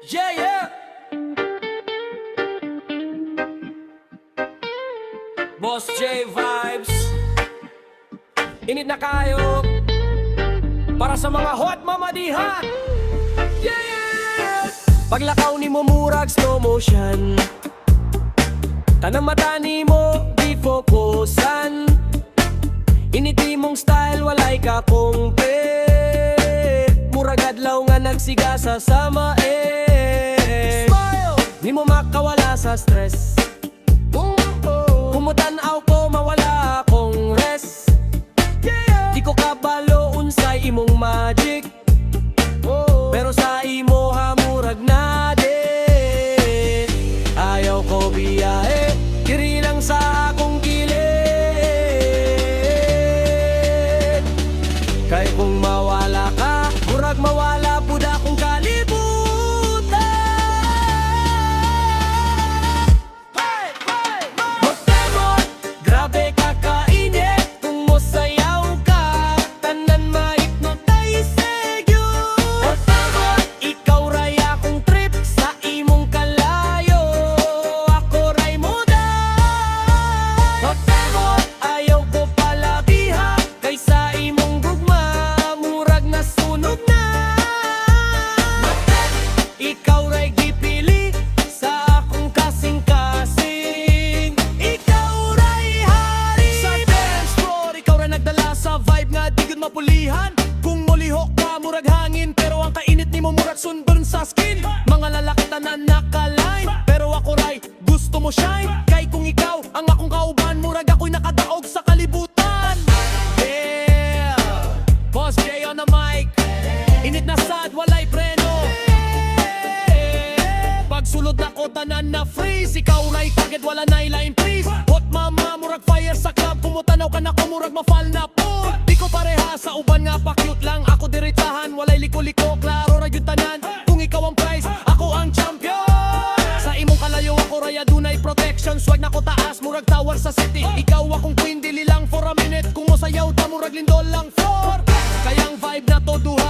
Yeah, yeah. Boss J Vibes. Init na kayo para sa mga hot mamadihan. Yeah, yeah. Paglakaw ni mo murag slow motion, tanang mata ni mo di fokusan. Initi mong style walay ka compare, murag adlaw nga nagsigasa sa mae. Smile, di mo makawala sa stress. Kumutanaw ko mawala akong rest. Di ko kabalo unsay imong magic, pero sa imo hamurag na din. Ayaw ko biyahe, diri lang sa akong gilid. Kay kung mawala ka, murag mawala pud akong kalibutan. Magdamot, grabe ka kainit. Kung mosayaw ka, tanan ma-hypnotize yun. Magdamot, ikaw ray akong trip sa imong kalayo. Ako ray muda. Magdamot, ayaw ko palabihan, kaysa imong gugma, murag nasunog na. Ikaw ray gipili sa akong kasing-kasing. Ikaw ray hari sa dance floor. Ikaw ray nagdala sa vibe nga di gud mapulihan. Kung molihok ka murag hangin, pero ang kainit nimo murag sunburn sa skin. Mga lalaki tanan nakaline, pero ako ray gusto mo shine. Kay kung ikaw ang akong kauban, murag ako'y nakadaog sa kalibutan. Yeah, Boss J on the mic. Init na sad, walay preno. Pagsulod na ko tanan na freeze. Ikaw ray target, wala na line please. Hot mama, murag fire sa club. Kumutanaw ka na ko, murag mafal na po. Di ko pareha sa uban nga pa cute lang. Ako diretsahan, walay liko-liko. Klaro ra gyud tanan. Kung ikaw ang prize, ako ang champion. Sa imong kalayo ako ray adunay protection. Swag na ko taas, murag tower sa city. Ikaw akong queen, dili lang for a minute. Kung mosayaw ta, murag lindol lang for. Kayang vibe na to duha